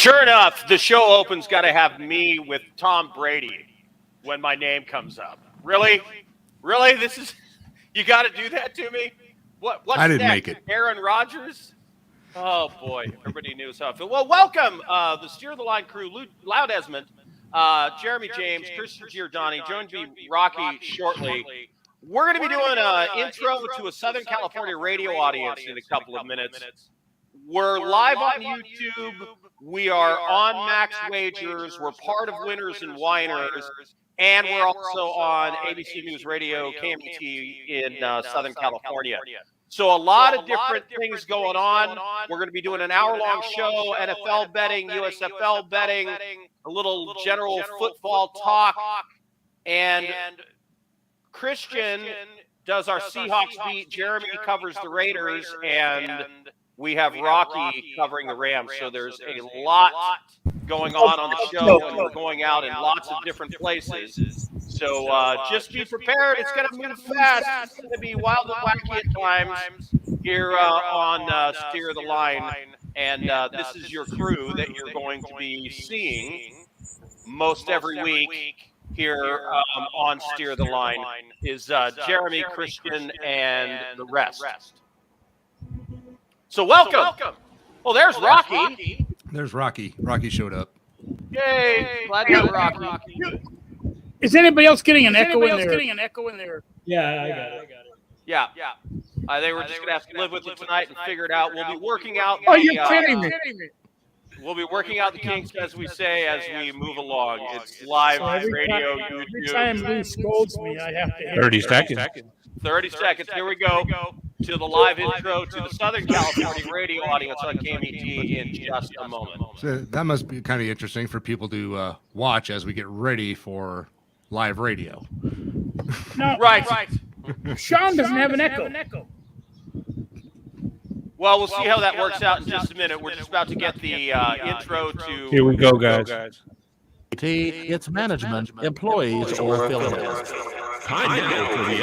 Sure enough, the show opens got to have me with Tom Brady when my name comes up. Really? This is you got to do that to me? What's I didn't next? make it. Aaron Rodgers? Oh boy, everybody knows how I feel. Well, welcome the Steer the Line crew: Loud Esmond, Jeremy James, Christian Giordani, joined me Rocky shortly. We're going to be doing an intro to a Southern California radio audience in a couple of minutes. We're live on YouTube. We are on Max Wagers. We're part of Winners and Winers. And we're also on ABC News Radio, KMET in Southern California. So a lot of different things going on. We're going to be doing an hour-long show, NFL betting, USFL betting, a little general football talk. And Christian does our Seahawks beat. Jeremy covers the Raiders, and we have Rocky covering the Rams. So there's a lot going on the show, and we're going out in lots of different places. So just be prepared. It's going to move fast. It's going to be wild and wacky at times here on Steer the Line. And this is your crew that you're going to be seeing most every week here on Steer the Line is Jeremy, Christian, and the rest. So welcome. Well, there's Rocky. There's Rocky. Rocky showed up. Yay. Glad to have Rocky. Is anybody else getting an echo in there? Yeah, I got it. Yeah. They were just going to have to live with it tonight and figure it out. We'll be working out. Oh, you're kidding me. We'll be working out the kinks, as we say, as we move along. It's live radio, YouTube. Every time Lou scolds me, I have to 30 seconds. 30 seconds. Here we go to the live intro to the Southern California radio audience on KMET in just a moment. So that must be kind of interesting for people to watch as we get ready for live radio. No, Right. Sean doesn't have an echo. Well, we'll see how that works out in just a minute. We're just about to get the intro to... Here we go, guys. Its management, employees, or affiliates. Time now for the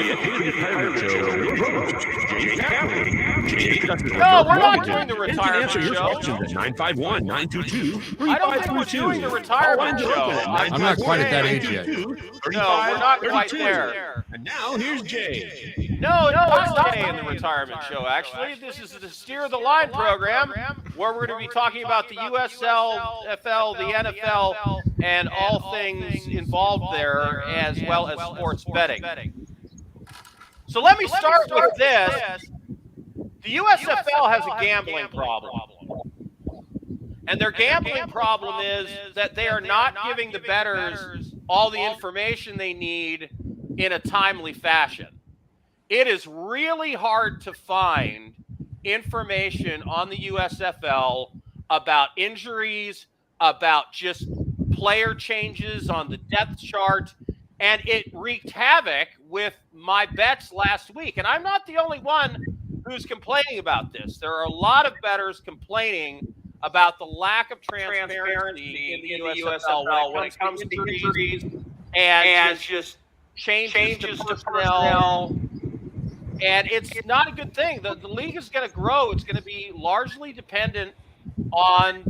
Retirement Show with host James Kaplan. No, we're not doing the And to retirement answer your show. questions at 951-922-3522. I don't think we're doing the retirement show. I'm not quite at that age yet. No, we're not quite there. And now here's Jay. No, it's not in the retirement show, actually. This is the Steer the Line program, where we're going to be talking about the USL, FL, the NFL, and all things involved there, as well as sports betting. So let me start with this. The USFL has a gambling problem. And their gambling problem is that they are not giving the bettors all the information they need in a timely fashion. It is really hard to find information on the USFL about injuries, about just player changes on the depth chart, and it wreaked havoc with my bets last week. And I'm not the only one who's complaining about this. There are a lot of bettors complaining about the lack of transparency in the USFL when it comes to injuries and just changes to personnel. And it's not a good thing. The league is going to grow. It's going to be largely dependent on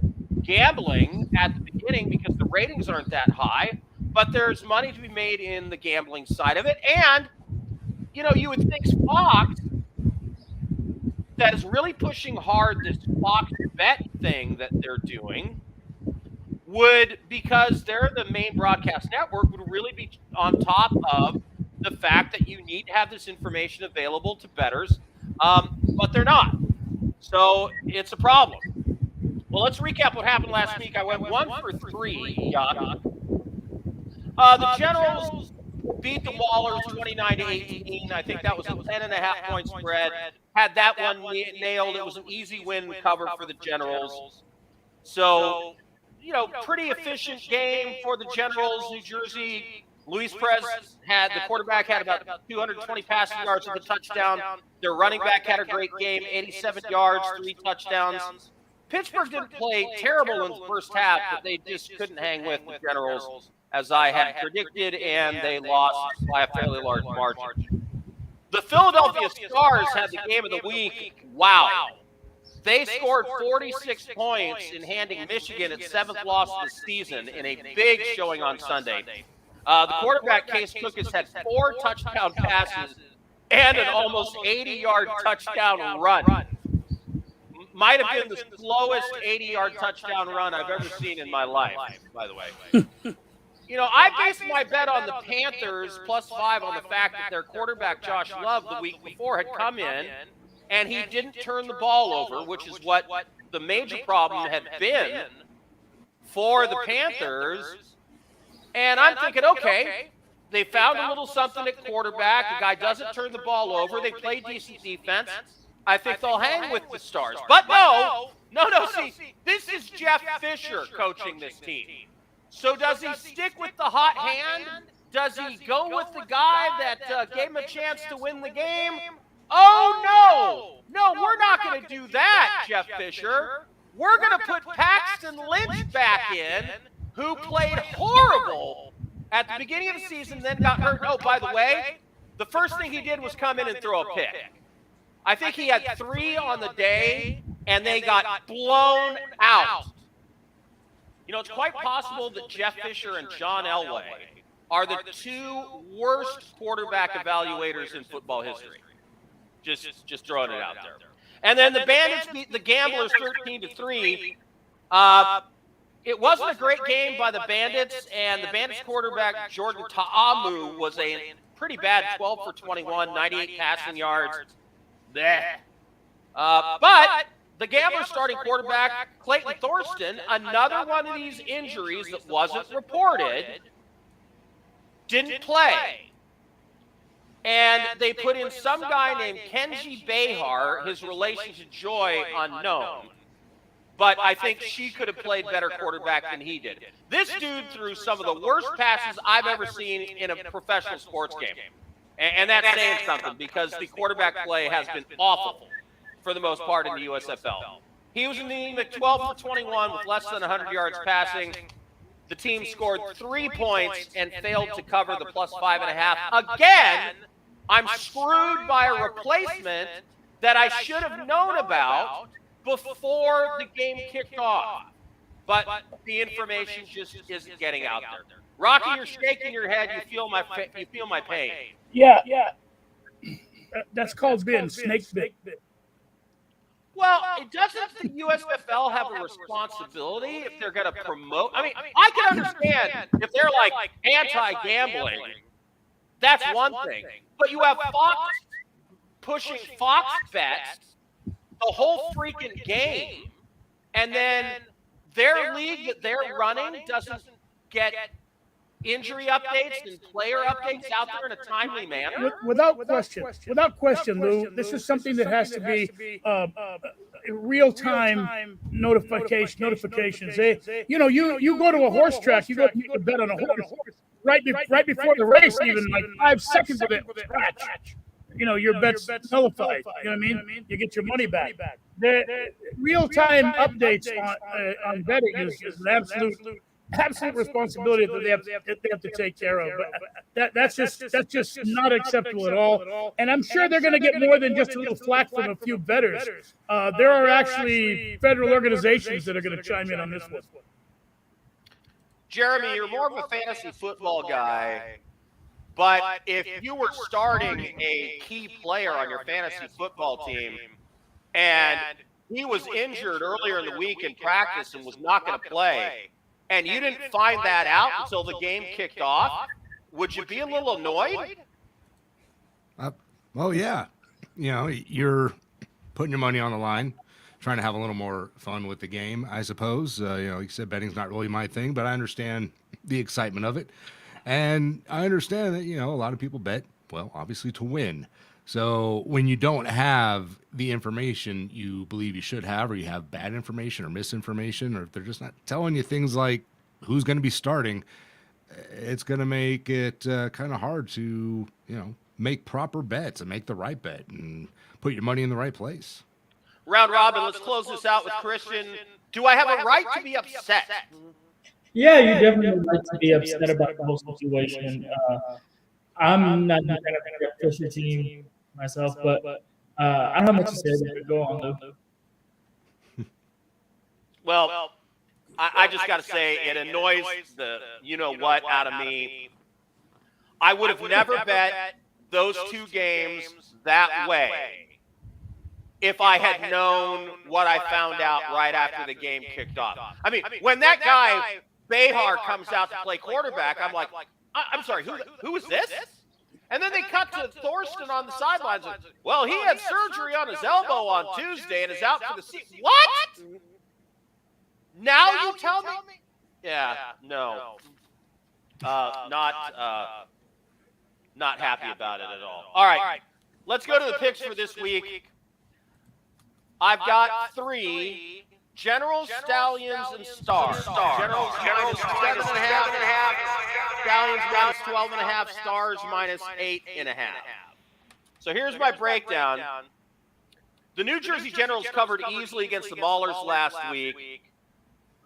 gambling at the beginning because the ratings aren't that high. But there's money to be made in the gambling side of it. And, you would think Fox, that is really pushing hard this Fox bet thing that they're doing, would, because they're the main broadcast network, would really be on top of the fact that you need to have this information available to bettors, but they're not. So it's a problem. Well, let's recap what happened last week. I went 1 for 3, the Generals beat the Wallers 29-18. I think that was a 10.5 point spread. Had that one nailed. It was an easy win cover for the Generals. So, pretty efficient game for the Generals. New Jersey, Luis Perez the quarterback had about 220 passing yards with a touchdown. Their running back had a great game, 87 yards, 3 touchdowns. Pittsburgh didn't play terrible in the first half, but they just couldn't hang with the Generals, as I had predicted, and they lost by a fairly large margin. The Philadelphia Stars had the game of the week. Wow. They scored 46 points in handing Michigan its 7th loss of the season in a big showing on Sunday. The quarterback, Case Cook, has had 4 touchdown passes and an almost 80-yard touchdown run. Might have been the slowest 80-yard touchdown run I've ever seen in my life, by the way. You know, I based my bet on the Panthers +5 on the fact that their quarterback, Josh Love, the week before had come in, and he didn't turn the ball over, which is what the major problem had been for the Panthers. And I'm thinking, okay, they found a little something at quarterback. The guy doesn't turn the ball over. They play decent defense. I think they'll hang with the Stars. But no, see, this is Jeff Fisher coaching this team. So does he stick with the hot hand? Does he go with the guy that gave him a chance to win the game? Oh, no, we're not going to do that, Jeff Fisher. We're going to put Paxton Lynch back in, who played horrible at the beginning of the season, then got hurt. Oh, by the way, the first thing he did was come in and throw a pick. I think he had 3 on the day, and they got blown out. You know, it's quite possible that Jeff Fisher and John Elway are the 2 worst quarterback evaluators in football history. Just throwing it out there. And then the Bandits beat the Gamblers 13-3. It wasn't a great game by the Bandits, and the Bandits quarterback, Jordan Ta'amu, was a pretty bad 12 for 21, 98 passing yards. But the Gamblers starting quarterback, Clayton Thorsten, another one of these injuries that wasn't reported, didn't play. And they put in some guy named Kenji Behar, his relation to Joy unknown. But I think she could have played better quarterback than he did. This dude threw some of the worst passes I've ever seen in a professional sports game. And that's saying something, because the quarterback play has been awful for the most part in the USFL. He was anemic, 12 for 21 with less than 100 yards passing. The team scored 3 points and failed to cover the +5.5. Again, I'm screwed by a replacement that I should have known about before the game kicked off. But the information just isn't getting out there. Rocky, you're shaking your head. You feel my pain. Yeah. That's called being snake bit. Well, doesn't the USFL have a responsibility if they're going to promote? I mean, I can understand if they're like anti-gambling. That's one thing. But you have Fox pushing Fox bets the whole freaking game, and then their league that they're running doesn't get injury updates and player updates out there in a timely manner? Without question, Lou, this is something that has to be real-time notifications. You go to a horse track, you go bet on a horse right before the race, even like 5 seconds of it scratch. Your bet's nullified. You know what I mean? You get your money back. The real-time updates on betting is an absolute responsibility that they have to take care of. But that's just not acceptable at all. And I'm sure they're going to get more than just a little flack from a few bettors. There are actually federal organizations that are going to chime in on this one. Jeremy, you're more of a fantasy football guy, but if you were starting a key player on your fantasy football team and he was injured earlier in the week in practice and was not going to play, and you didn't find that out until the game kicked off, would you be a little annoyed? Well, yeah. You're putting your money on the line, trying to have a little more fun with the game, I suppose. Like you said, betting's not really my thing, but I understand the excitement of it. And I understand that, a lot of people bet, well, obviously to win. So when you don't have the information you believe you should have, or you have bad information or misinformation, or if they're just not telling you things like who's going to be starting, it's going to make it kind of hard to, make proper bets and make the right bet and put your money in the right place. Round robin, let's close this out with Christian. Do I have a right to be upset? Yeah, you definitely have a right to be upset about the whole situation. I'm not going to push your team myself, but I don't have much to say about it. Go on, Lou. Well, I just got to say, it annoys the you-know-what out of me. I would have never bet those two games that way if I had known what I found out right after the game kicked off. I mean, when that guy, Behar, comes out to play quarterback, I'm like, I'm sorry, who is this? And then they cut to Thorsten on the sidelines. Well, he had surgery on his elbow on Tuesday and is out for the season. What? Now you tell me? Yeah, no. Not happy about it at all. All right, let's go to the picks for this week. I've got 3. Generals, Stallions, and Stars. Generals minus 7.5. Stallions minus 12.5. Stars minus 8.5. So here's my breakdown. The New Jersey Generals covered easily against the Maulers last week.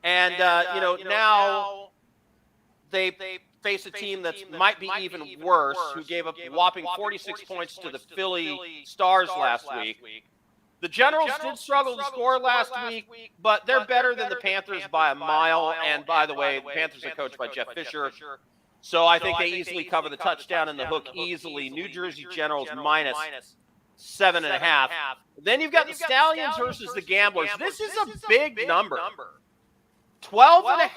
And, now they face a team that might be even worse, who gave up a whopping 46 points to the Philly Stars last week. The Generals did struggle to score last week, but they're better than the Panthers by a mile. And by the way, the Panthers are coached by Jeff Fisher. So I think they easily cover the touchdown and the hook easily. New Jersey Generals minus 7.5. Then you've got the Stallions versus the Gamblers. This is a big number. 12.5.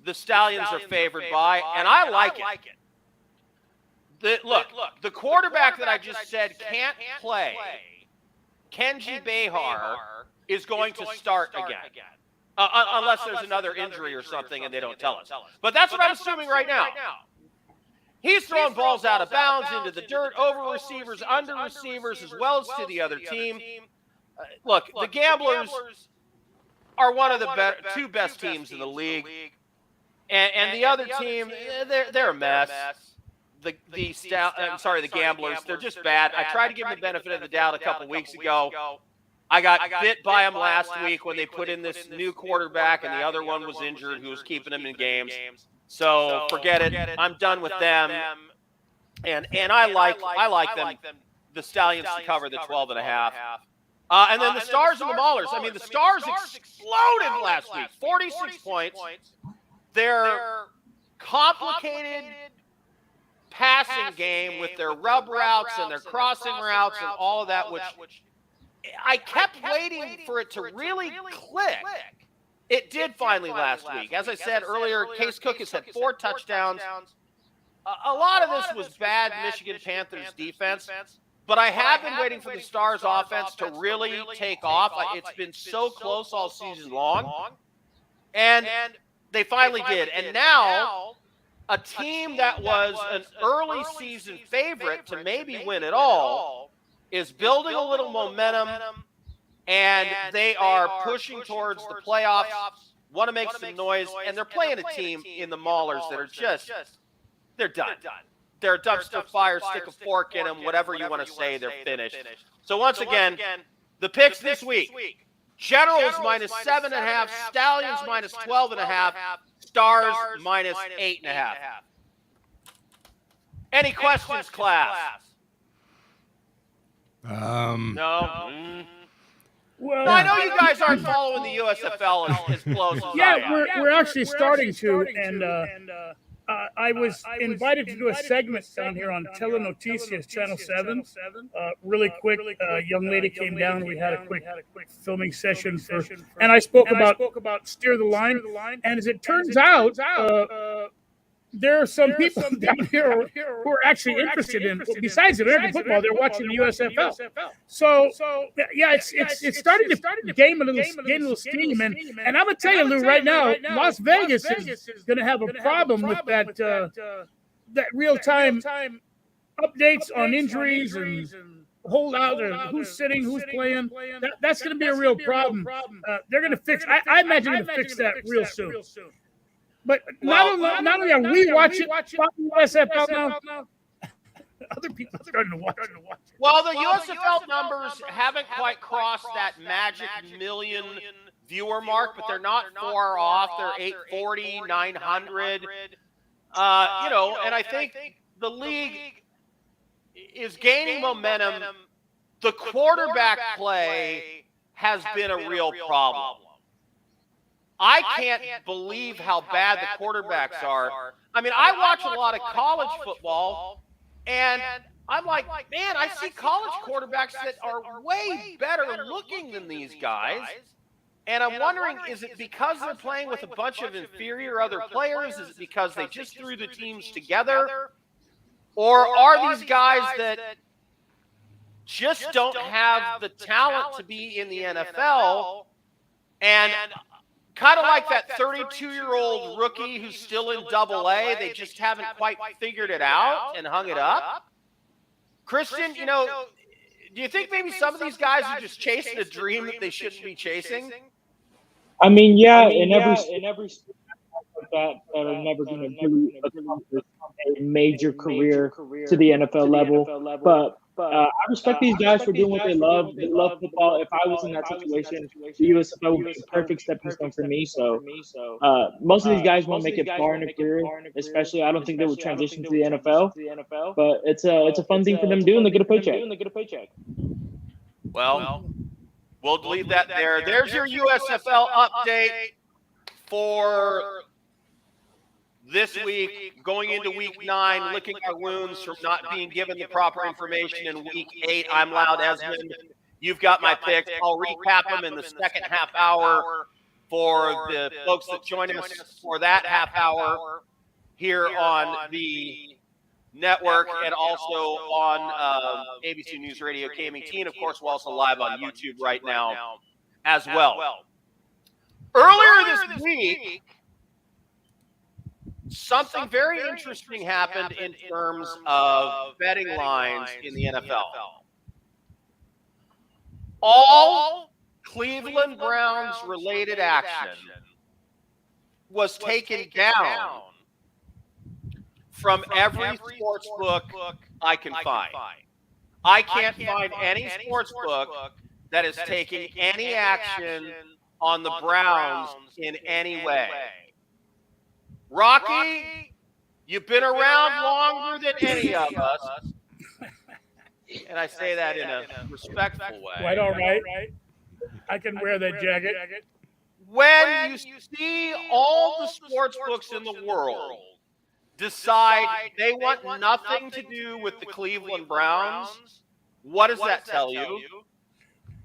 The Stallions are favored by, and I like it. Look, the quarterback that I just said can't play, Kenji Behar, is going to start again. Unless there's another injury or something and they don't tell us. But that's what I'm assuming right now. He's throwing balls out of bounds, into the dirt, over receivers, under receivers, as well as to the other team. Look, the Gamblers are one of the two best teams in the league. And the other team, they're a mess. The Gamblers, they're just bad. I tried to give them the benefit of the doubt a couple weeks ago. I got bit by them last week when they put in this new quarterback and the other one was injured who was keeping them in games. So forget it. I'm done with them. And I like them, the Stallions, to cover the 12.5. And then the Stars and the Maulers. I mean, the Stars exploded last week. 46 points. Their complicated passing game with their rub routes and their crossing routes and all of that, which I kept waiting for it to really click. It did finally last week. As I said earlier, Case Cook has had 4 touchdowns. A lot of this was bad Michigan Panthers defense, but I have been waiting for the Stars offense to really take off. It's been so close all season long, and they finally did. And now a team that was an early season favorite to maybe win it all is building a little momentum, and they are pushing towards the playoffs, want to make some noise, and they're playing a team in the Maulers that are just, they're done. They're a dumpster fire, stick a fork in them, whatever you want to say, they're finished. So once again, the picks this week: Generals minus 7.5, Stallions minus 12.5, Stars minus 8.5. Any questions, class? No. Well, I know you guys aren't following the USFL as close as I am. we're actually starting to, and I was invited to do a segment down here on Telenoticias Channel 7. Really quick, a young lady came down. We had a quick filming session and I spoke about Steer the Line. And as it turns out, there are some people down here who are actually interested in, besides American football, they're watching the USFL. So yeah, it's starting to gain a little steam. And I'm gonna tell you, Lou, right now, Las Vegas is gonna have a problem with that real time updates on injuries and holdout and who's sitting, who's playing. That's gonna be a real problem. They're gonna fix. I imagine they're gonna fix that real soon. But not only are we watching USFL now, other people are starting to watch it. Well, the USFL numbers haven't quite crossed that magic million viewer mark, but they're not far off. They're 840, 900. And I think the league is gaining momentum. The quarterback play has been a real problem. I can't believe how bad the quarterbacks are. I mean, I watch a lot of college football, and I'm like, man, I see college quarterbacks that are way better looking than these guys. And I'm wondering, is it because they're playing with a bunch of inferior other players? Is it because they just threw the teams together? Or are these guys that just don't have the talent to be in the NFL, and kind of like that 32-year-old rookie who's still in Double-A, they just haven't quite figured it out and hung it up? Christian, do you think maybe some of these guys are just chasing a dream that they shouldn't be chasing? I mean, yeah, in every that are never going to really accomplish a major career to the NFL level. But I respect these guys for doing what they love. They love football. If I was in that situation, the USFL would be the perfect stepping stone for me. So most of these guys won't make it far in a career, especially I don't think they would transition to the NFL. But it's a fun thing for them to do, and they get a paycheck. Well, we'll leave that there. There's your USFL update for this week, going into week 9, licking our wounds from not being given the proper information in week 8. I'm Loud Esmond. You've got my picks. I'll recap them in the second half hour for the folks that join us for that half hour here on the network and also on ABC News Radio KMET. And of course, we're also live on YouTube right now as well. Earlier this week, something very interesting happened in terms of betting lines in the NFL. All Cleveland Browns related action was taken down from every sports book I can find. I can't find any sports book that is taking any action on the Browns in any way. Rocky, you've been around longer than any of us. And I say that in a respectful way. Quite all right. I can wear that jacket. When you see all the sports books in the world decide they want nothing to do with the Cleveland Browns, what does that tell you?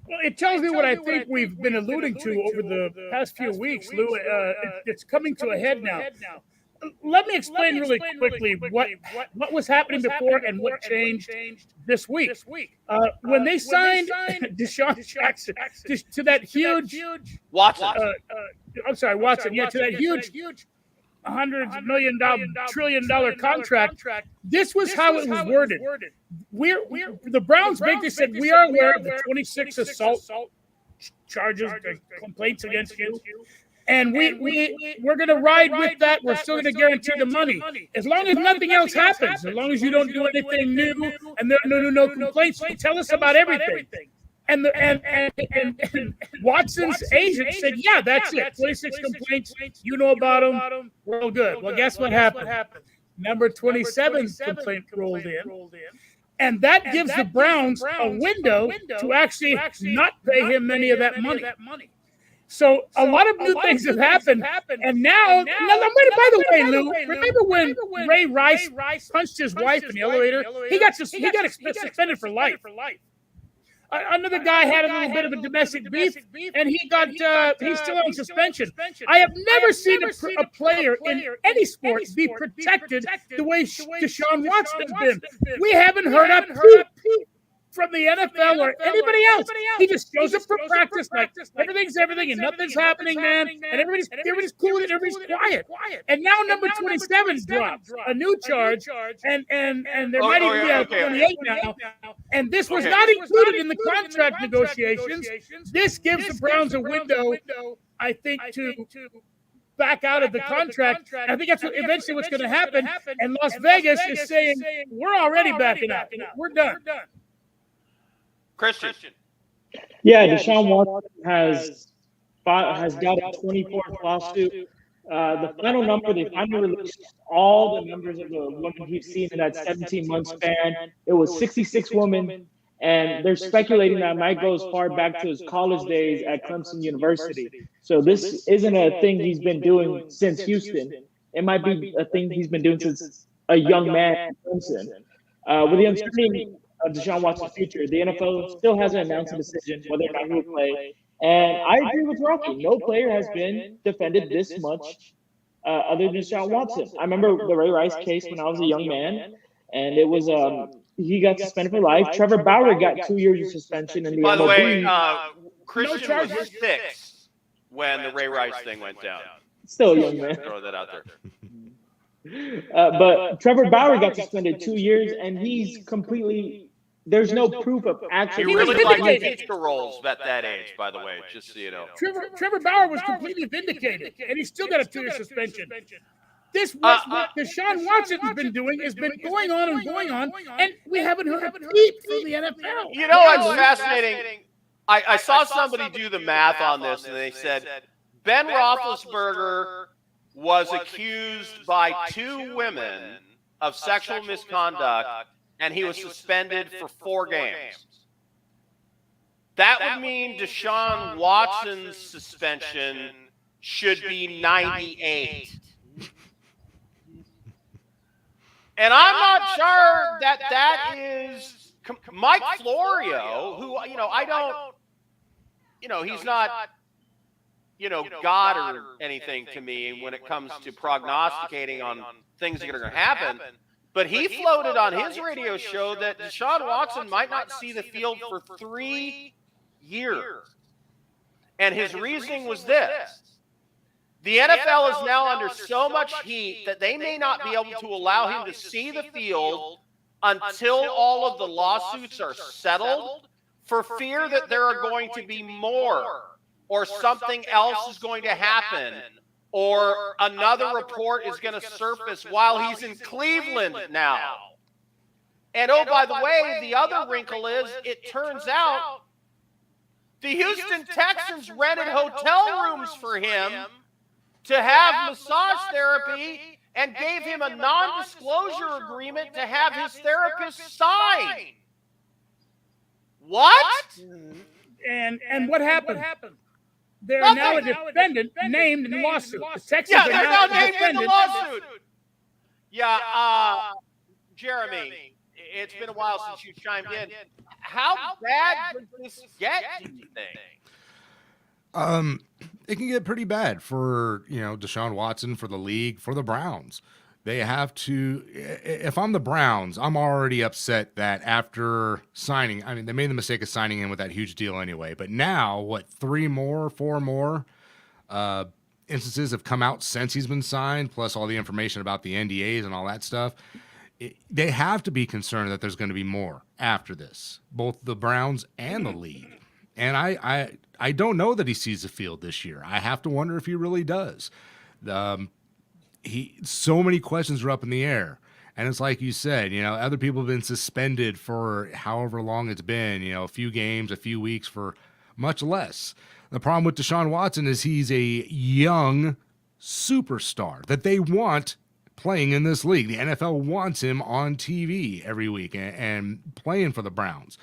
Well, it tells me what I think we've been alluding to over the past few weeks, Lou. It's coming to a head now. Let me explain really quickly what was happening before and what changed this week. When they signed Deshaun Jackson to that huge Watson. Watson. Yeah, to that huge $100 million, trillion contract. This was how it was worded. The Browns basically said, we are aware of the 26 assault charges, complaints against you. And we're going to ride with that. We're still going to guarantee the money. As long as nothing else happens, as long as you don't do anything new and there are no complaints, tell us about everything. And Watson's agent said, yeah, that's it. 26 complaints. You know about them. We're all good. Well, guess what happened? Number 27 complaint rolled in. And that gives the Browns a window to actually not pay him any of that money. So a lot of new things have happened. And now, by the way, Lou, remember when Ray Rice punched his wife in the elevator? He got suspended for life. Another guy had a little bit of a domestic beef, and he's still on suspension. I have never seen a player in any sport be protected the way Deshaun Watson has been. We haven't heard a peep from the NFL or anybody else. He just shows up for practice like everything's everything and nothing's happening, man. And everybody's cool and everybody's quiet. And now number 27 dropped a new charge, and there might even be a 28 now. And this was not included in the contract negotiations. This gives the Browns a window, I think, to back out of the contract. I think that's eventually what's going to happen. And Las Vegas is saying, we're already backing out. We're done. Christian. Yeah, Deshaun Watson has got a 24th lawsuit. The final number, they finally released all the numbers of the women he's seen in that 17-month span. It was 66 women, And they're speculating that might go as far back to his college days at Clemson University. So this isn't a thing he's been doing since Houston. It might be a thing he's been doing since a young man at Clemson. With the uncertainty of Deshaun Watson's future, the NFL still hasn't announced a decision whether or not he will play. And I agree with Rocky. No player has been defended this much other than Deshaun Watson. I remember the Ray Rice case when I was a young man, and it was he got suspended for life. Trevor Bauer got 2 years of suspension in the By the MLB. way, Christian was 6 when the Ray Rice thing went down. Still a young man. Throw that out there. But Trevor Bauer got suspended 2 years, and he's completely. There's no proof of He actually. really liked pizza rolls at that age, by the way, just so you know. Trevor Bauer was completely vindicated, and he still got a 2-year suspension. This what Deshaun Watson has been doing has been going on, and we haven't heard a peep from the NFL. You know what's fascinating? I saw somebody do the math on this, and they said Ben Roethlisberger was accused by 2 women of sexual misconduct, and he was suspended for 4 games. That would mean Deshaun Watson's suspension should be 98. And I'm not sure that is Mike Florio, who, I don't, he's not, God or anything to me when it comes to prognosticating on things that are going to happen. But he floated on his radio show that Deshaun Watson might not see the field for 3 years. And his reasoning was this. The NFL is now under so much heat that they may not be able to allow him to see the field until all of the lawsuits are settled, for fear that there are going to be more, or something else is going to happen, or another report is going to surface while he's in Cleveland now. And oh, by the way, the other wrinkle is, it turns out the Houston Texans rented hotel rooms for him to have massage therapy and gave him a non-disclosure agreement to have his therapist sign. What? And what happened? They are now a defendant named in the lawsuit. The Texans Yeah, they're now named in the lawsuit. Yeah, Jeremy, it's been a while since you chimed in. How bad could this get, do you think? It can get pretty bad for, Deshaun Watson, for the league, for the Browns. They have to, if I'm the Browns, I'm already upset that after signing, they made the mistake of signing him with that huge deal anyway, but now, 4 more instances have come out since he's been signed, plus all the information about the NDAs and all that stuff. They have to be concerned that there's going to be more after this, both the Browns and the league. And I don't know that he sees the field this year. I have to wonder if he really does. So many questions are up in the air. And it's like you said, other people have been suspended for however long it's been, a few games, a few weeks, for much less. The problem with Deshaun Watson is he's a young superstar that they want playing in this league. The NFL wants him on TV every week and playing for the Browns.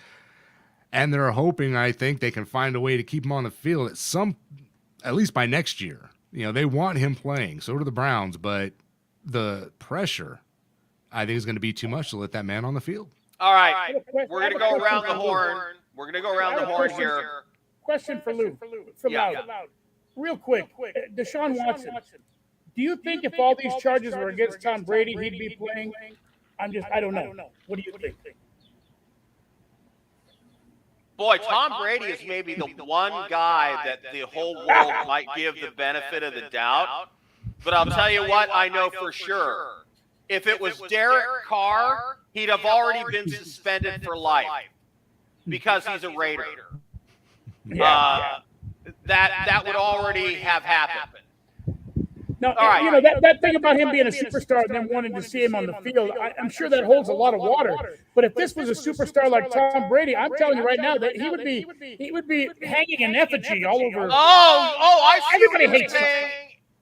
And they're hoping, I think, they can find a way to keep him on the field at least by next year. They want him playing. So do the Browns, but the pressure, I think, is going to be too much to let that man on the field. All right, we're going to go around the horn. We're going to go around the horn here. Question for Lou. Loud. Real quick, Deshaun Watson. Do you think if all these charges were against Tom Brady, he'd be playing? I don't know. What do you think? Boy, Tom Brady is maybe the one guy that the whole world might give the benefit of the doubt. But I'll tell you what, I know for sure. If it was Derek Carr, he'd have already been suspended for life because he's a Raider. That would already have happened. Now, that thing about him being a superstar and then wanting to see him on the field, I'm sure that holds a lot of water. But if this was a superstar like Tom Brady, I'm telling you right now that he would be hanging an effigy all over. I see. Everybody hates him.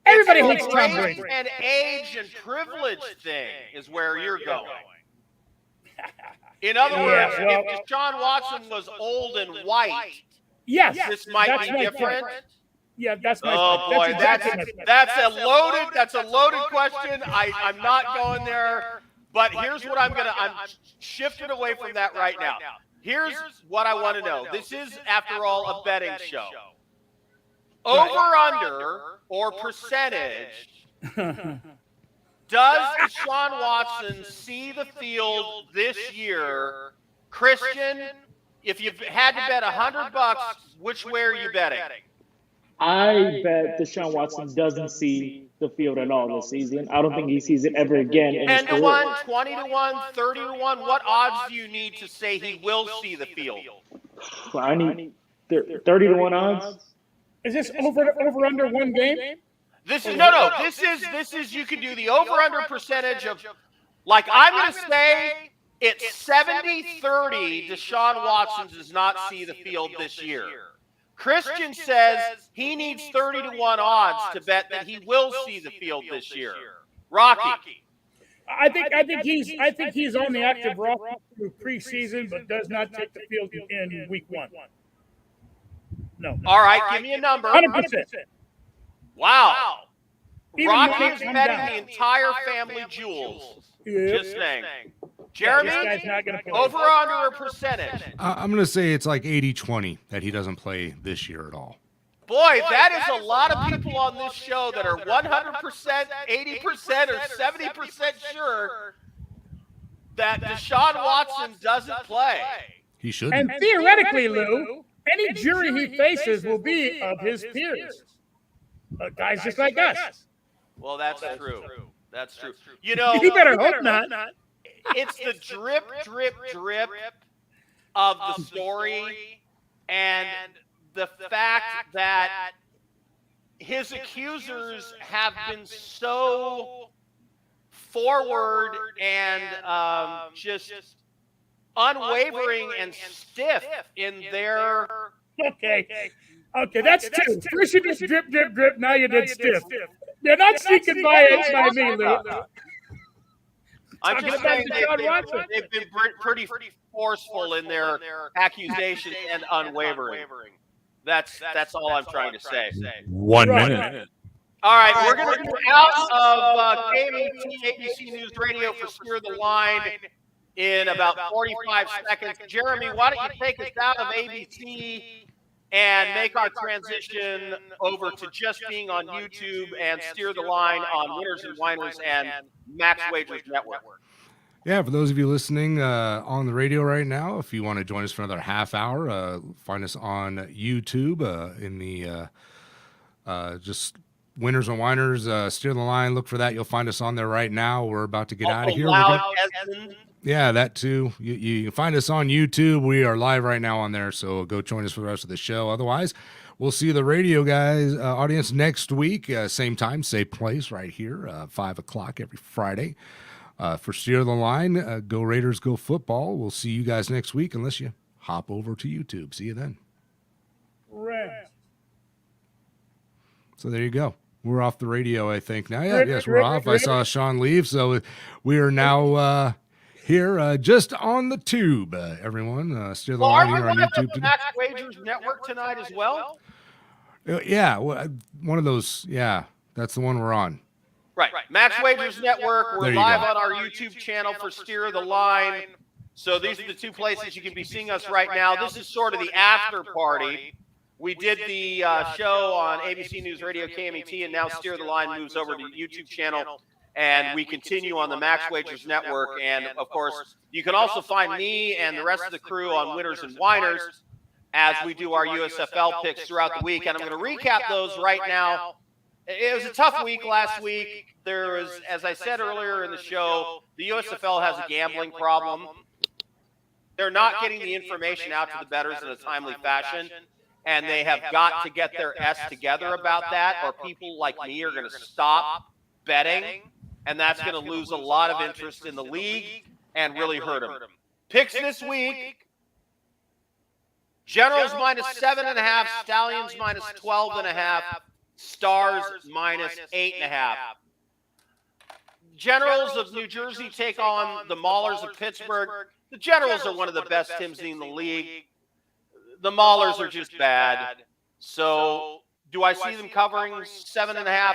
Everybody hates Tom Brady. And age and privilege thing is where you're going. In other words, well- if Deshaun Watson was old and white, Yes, this might that's be my different. point. Yeah, that's my Oh point. boy, exactly my point. that's a loaded question. I'm not going there, but here's what I'm shifting away from that right now. Here's what I want to know. This is, after all, a betting show. Over, under, or percentage, does Deshaun Watson see the field this year? Christian, if you had to bet $100, which way are you betting? I bet Deshaun Watson doesn't see the field at all this season. I don't think he sees it ever again in his 10 to career. 1, 20 to 1, 30 to 1. What odds do you need to say he will see the field? I need 30 to 1 odds. Is this over under one game? This is no. This is you can do the over under percentage of, like, I'm going to say it's 70-30. Deshaun Watson does not see the field this year. Christian says he needs 30 to 1 odds to bet that he will see the field this year. Rocky. I think he's on the active roster through preseason, but does not take the field in week 1. No. All right, give me a number. 100%. Wow. Even Rocky more is than betting that. the entire family jewels. Yep. Just saying. Jeremy, This guy's not gonna play. over or under a percentage? I'm going to say it's like 80-20 that he doesn't play this year at all. Boy, that is a lot of people on this show that are 100%, 80%, or 70% sure that Deshaun Watson doesn't play. He shouldn't. And theoretically, Lou, any jury he faces will be of his peers. Guys just like us. Well, that's true. That's true. You know, You better hope not. it's the drip of the story and the fact that his accusers have been so forward and just unwavering and stiff in their. Okay, that's two. First you just drip. Now you did stiff. They're not sneaking by me, Lou. I'm just Talking saying about Deshaun Watson. they've been pretty forceful in their accusations and unwavering. That's all I'm trying to say. 1 Right. minute. All right, we're going to get out of KMT ABC News Radio for Steer the Line in about 45 seconds. Jeremy, why don't you take us out of ABC and make our transition over to just being on YouTube and Steer the Line on Winners and Winers and Max Wagers Network. Yeah, for those of you listening on the radio right now, if you want to join us for another half hour, find us on YouTube in the just Winners and Winers, Steer the Line. Look for that. You'll find us on there right now. We're about to get out of here. We're Loud gonna- as- Yeah, that too. You can find us on YouTube. We are live right now on there, so go join us for the rest of the show. Otherwise, we'll see the radio guys audience next week, same time, same place, right here, 5 o'clock every Friday. For Steer the Line, go Raiders, go football. We'll see you guys next week, unless you hop over to YouTube. See you then. Right. So there you go. We're off the radio, I think now. Yeah, Rip, yes, we're rip, off. I rip. saw Sean leave, so we are now here just on the tube. Everyone, Steer the Well, Line are we here on live on YouTube the today. Max Wagers Network tonight as well? Yeah, one of those. Yeah, that's the one we're on. Right. Max Wagers Network. We're There you live go. on our YouTube channel for Steer the Line. So these are the two places you can be seeing us right now. This is sort of the after party. We did the show on ABC News Radio KMET, and now Steer the Line moves over to the YouTube channel, and we continue on the Max Wagers Network. And, of course, you can also find me and the rest of the crew on Winners and Winers as we do our USFL picks throughout the week. And I'm going to recap those right now. It was a tough week last week. There was, as I said earlier in the show, the USFL has a gambling problem. They're not getting the information out to the bettors in a timely fashion, and they have got to get their S together about that, or people like me are going to stop betting, and that's going to lose a lot of interest in the league and really hurt them. Picks this week: Generals minus 7.5, Stallions minus 12.5, Stars minus 8.5. Generals of New Jersey take on the Maulers of Pittsburgh. The Generals are one of the best teams in the league. The Maulers are just bad. So, do I see them covering 7.5?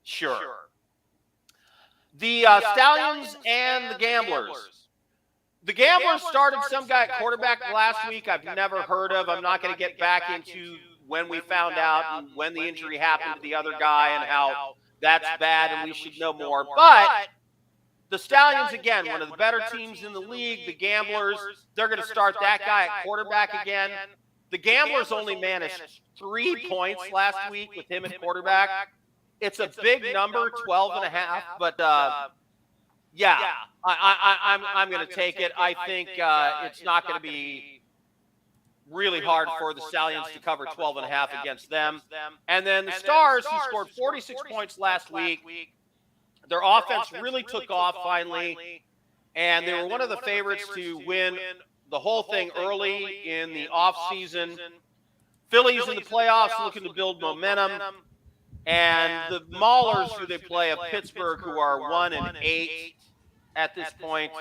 Sure. The Stallions and the Gamblers. The Gamblers started some guy at quarterback last week I've never heard of. I'm not going to get back into when we found out and when the injury happened to the other guy and how that's bad and we should know more. But the Stallions, again, one of the better teams in the league. The Gamblers, they're going to start that guy at quarterback again. The Gamblers only managed 3 points last week with him at quarterback. It's a big number, 12.5, but yeah, I'm going to take it. I think it's not going to be really hard for the Stallions to cover 12.5 against them. And then the Stars, who scored 46 points last week, their offense really took off finally, and they were one of the favorites to win the whole thing early in the offseason. Phillies in the playoffs looking to build momentum. And the Maulers, who they play, of Pittsburgh, who are 1-8 at this point,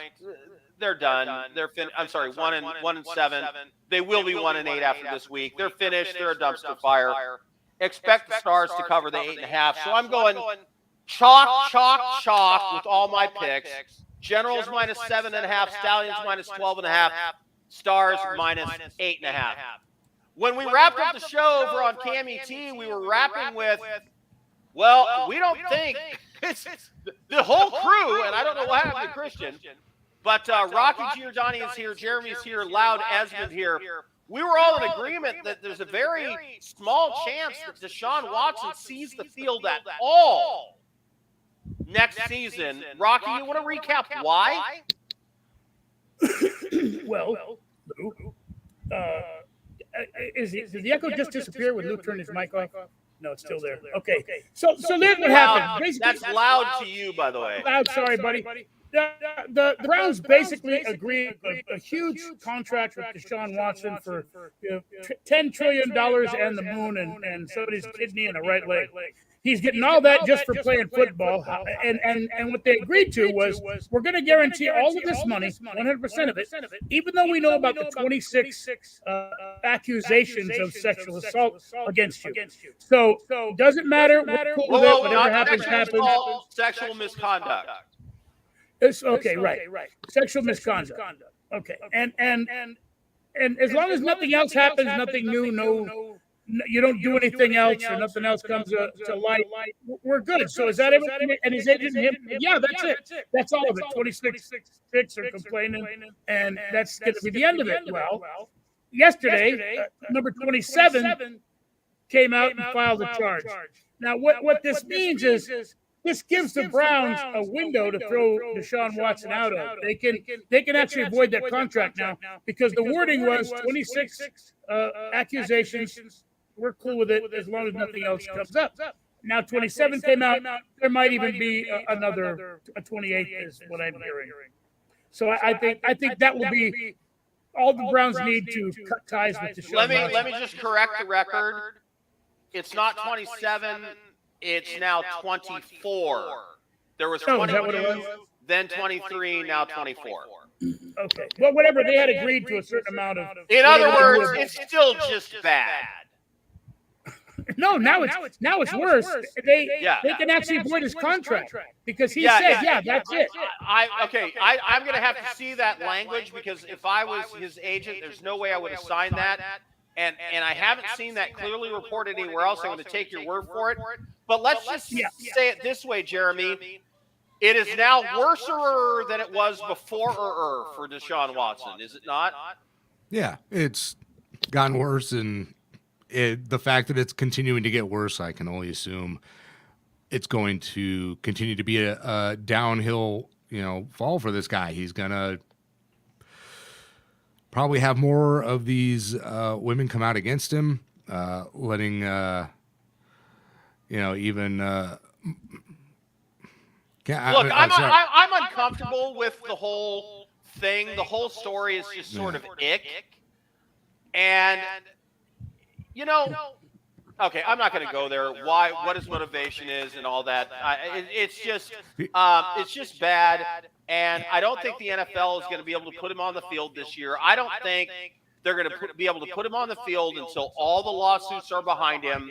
they're done. They're 1-7. They will be 1-8 after this week. They're finished. They're a dumpster fire. Expect the Stars to cover the 8.5. So I'm going chalk with all my picks. Generals minus 7.5. Stallions minus 12.5. Stars minus 8.5. When we wrapped up the show over on CAMET, we were wrapping with, well, we don't think it's the whole crew, and I don't know what happened to Christian, but Rocky Giordani is here, Jeremy's here, Loud Esmond here. We were all in agreement that there's a very small chance that Deshaun Watson sees the field at all next season. Rocky, you want to recap why? Well, Lou, did the echo just disappear when Lou turned his mic off? No, it's still there. Okay. So then what happened? Basically, that's loud to you, by the way. Loud, sorry, buddy. The Browns basically agreed a huge contract with Deshaun Watson for $10 trillion and the moon and somebody's kidney and a right leg. He's getting all that just for playing football. And what they agreed to was we're going to guarantee all of this money, 100% of it, even though we know about the 26 accusations of sexual assault against you. So doesn't matter whatever happens, happens. Sexual misconduct. It's okay, right. Sexual misconduct. Okay. And as long as nothing else happens, nothing new, you don't do anything else or nothing else comes to light, we're good. So is that everything? And his agent and him? Yeah, that's it. That's all of it. 26 are complaining, and that's going to be the end of it. Well, yesterday, number 27 came out and filed a charge. Now, what this means is this gives the Browns a window to throw Deshaun Watson out of. They can actually avoid that contract now because the wording was 26 accusations. We're cool with it as long as nothing else comes up. Now 27 came out. There might even be another 28 is what I'm hearing. So I think that will be all the Browns need to cut ties with Deshaun Watson. Let me just correct the record. It's not 27. It's now 24. There was 22, then 23, now 24. Okay. Well, whatever. They had agreed to a certain amount of. In other words, it's still just bad. No, now it's worse. They can actually avoid his contract because he said, that's it. I'm going to have to see that language because if I was his agent, there's no way I would have signed that. And I haven't seen that clearly reported anywhere else. I'm going to take your word for it. But let's just say it this way, Jeremy. It is now worse than it was before for Deshaun Watson, is it not? Yeah, it's gotten worse, and the fact that it's continuing to get worse, I can only assume it's going to continue to be a downhill, fall for this guy. He's gonna probably have more of these women come out against him, letting even. Look, I'm uncomfortable with the whole thing. The whole story is just sort of ick, and Okay, I'm not going to go there. Why? What his motivation is and all that. It's just bad. And I don't think the NFL is going to be able to put him on the field this year. I don't think they're going to be able to put him on the field until all the lawsuits are behind him,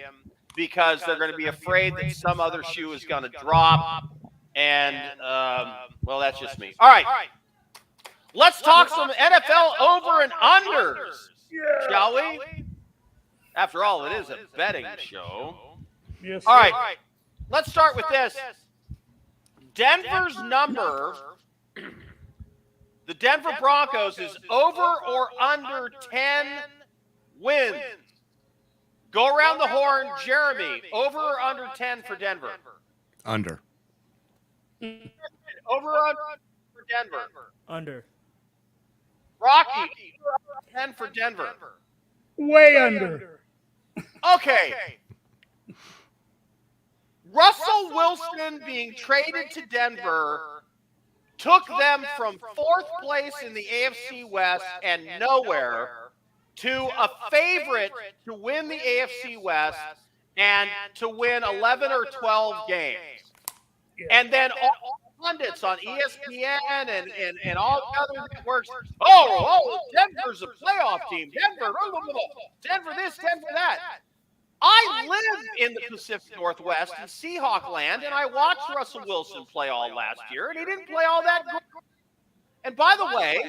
because they're going to be afraid that some other shoe is going to drop. And well, that's just me. All right, let's talk some NFL over and unders, shall we? After all, it is a betting show. Yes, All right, let's start with this. Denver's number, the Denver Broncos, is over or under 10 wins. Go around the horn, Jeremy. Over or under 10 for Denver? Under. Over or under for Denver? Under. Rocky, 10 for Denver. way under. Okay. Russell Wilson being traded to Denver took them from 4th place in the AFC West and nowhere to a favorite to win the AFC West and to win 11 or 12 games. And then all pundits on ESPN and all the other networks, Denver's a playoff team. Denver this, Denver that. I live in the Pacific Northwest in Seahawk land, and I watched Russell Wilson play all last year, and he didn't play all that good. And by the way,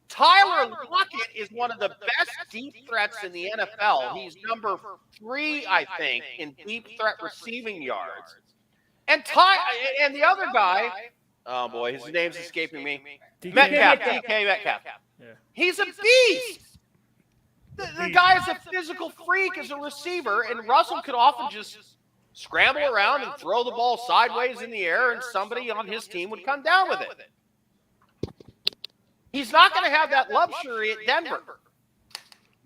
Tyler Lockett is one of the best deep threats in the NFL. He's number 3, I think, in deep threat receiving yards. And the other guy, oh boy, his name's escaping me. DK Metcalf. Yeah. He's a beast. The guy is a physical freak as a receiver, and Russell could often just scramble around and throw the ball sideways in the air, and somebody on his team would come down with it. He's not going to have that luxury at Denver.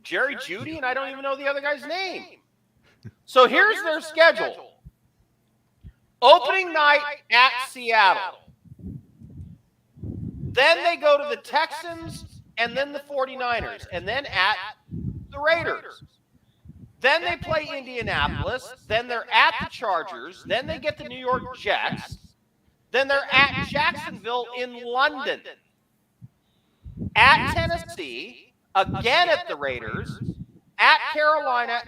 Jerry Jeudy, and I don't even know the other guy's name. So here's their schedule. Opening night at Seattle. Then they go to the Texans and then the 49ers, and then at the Raiders. Then they play Indianapolis. Then they're at the Chargers. Then they get the New York Jets. Then they're at Jacksonville in London. At Tennessee, again at the Raiders, at Carolina,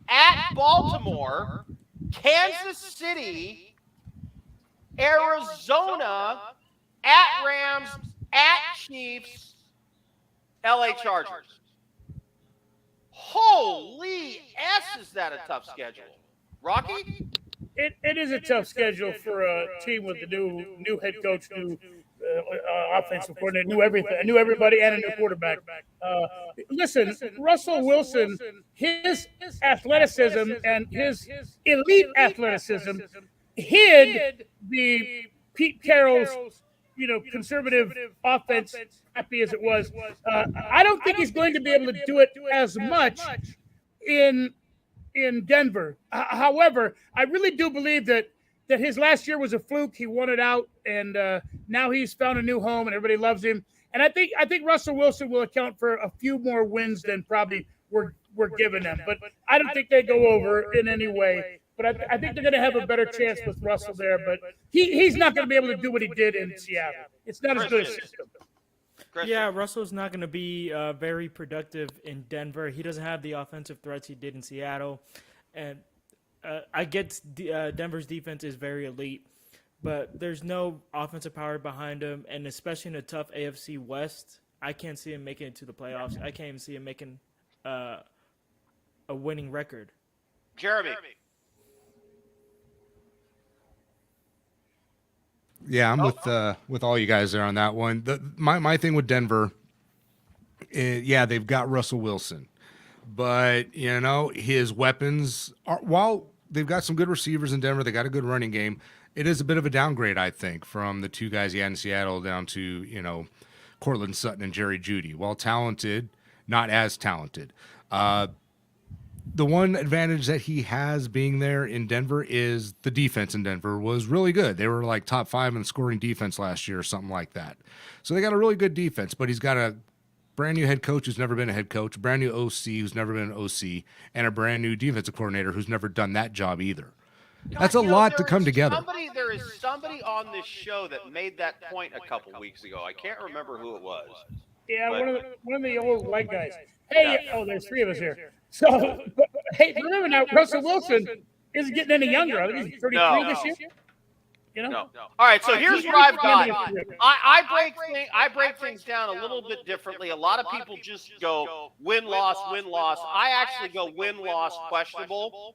at Baltimore, Kansas City, Arizona, at Rams, at Chiefs, LA Chargers. Holy S, is that a tough schedule. Rocky? It is a tough schedule for a team with the new head coach, new offensive coordinator, knew everything, knew everybody, and a new quarterback. Listen, Russell Wilson, his athleticism and his elite athleticism hid the Pete Carroll's, conservative offense, happy as it was. I don't think he's going to be able to do it as much in Denver. However, I really do believe that his last year was a fluke. He won it out, and now he's found a new home, and everybody loves him. And I think Russell Wilson will account for a few more wins than probably we're giving them. But I don't think they go over in any way. But I think they're going to have a better chance with Russell there. But he's not going to be able to do what he did in Seattle. It's not as good a system. Yeah, Russell's not going to be very productive in Denver. He doesn't have the offensive threats he did in Seattle. And I get Denver's defense is very elite, but there's no offensive power behind him. And especially in a tough AFC West, I can't see him making it to the playoffs. I can't even see him making a winning record. Jeremy. Yeah, I'm with all you guys there on that one. My thing with Denver, they've got Russell Wilson, but his weapons are, while they've got some good receivers in Denver, they got a good running game. It is a bit of a downgrade, I think, from the 2 guys he had in Seattle down to Cortland Sutton and Jerry Jeudy. While talented, not as talented. The one advantage that he has being there in Denver is the defense in Denver was really good. They were like top 5 in scoring defense last year or something like that. So they got a really good defense, but he's got to brand new head coach who's never been a head coach, brand new OC who's never been an OC, and a brand new defensive coordinator who's never done that job either. That's a lot to come together. There is somebody on this show that made that point a couple weeks ago. I can't remember who it was. Yeah, But- one of the old white guys. Hey, there's three of us here. So, hey, remember now, Russell Wilson isn't getting any younger. I think he's 33 this year. You know? No. All right, so here's what I've got. I break things down a little bit differently. A lot of people just go win-loss, win-loss. I actually go win-loss, questionable.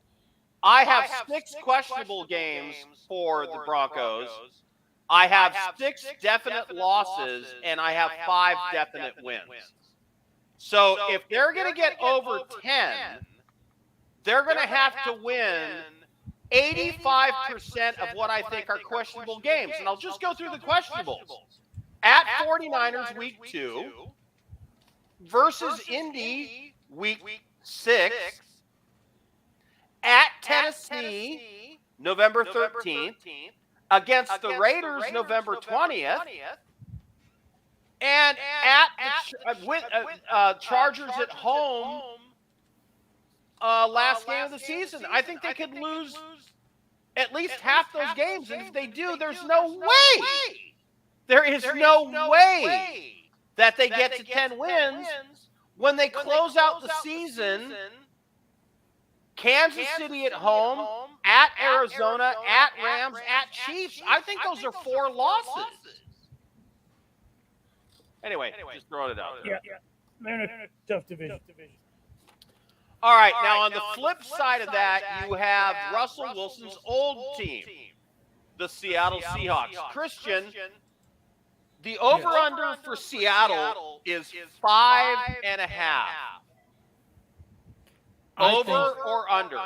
I have 6 questionable games for the Broncos. I have 6 definite losses, and I have 5 definite wins. So if they're going to get over 10, they're going to have to win 85% of what I think are questionable games. And I'll just go through the questionables. At 49ers week 2 versus Indy week 6, at Tennessee November 13th, against the Raiders November 20th, and at the Chargers at home last game of the season. I think they could lose at least half those games, and if they do, there's no way. There is no way that they get to 10 wins when they close out the season. Kansas City at home, at Arizona, at Rams, at Chiefs. I think those are 4 losses. Anyway, just throwing it out there. Yeah, they're in a tough division. All right, now on the flip side of that, you have Russell Wilson's old team, the Seattle Seahawks. Christian, the over-under for Seattle is 5.5. Over or under?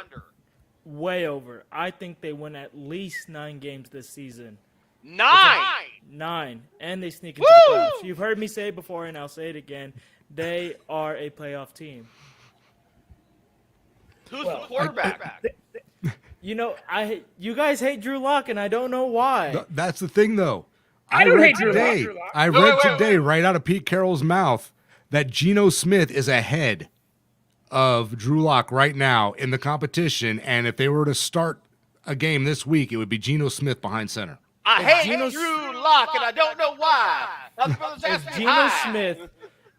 Way over. I think they win at least 9 games this season. 9! 9. And they sneak into the playoffs. You've heard me say it before, and I'll say it again. They are a playoff team. Who's the quarterback? You guys hate Drew Lock, and I don't know why. That's the thing, though. I don't hate Drew Lock. I read today, right out of Pete Carroll's mouth, that Geno Smith is ahead of Drew Lock right now in the competition, and if they were to start a game this week, it would be Geno Smith behind center. I hate Drew Lock, and I don't know why. If Geno Smith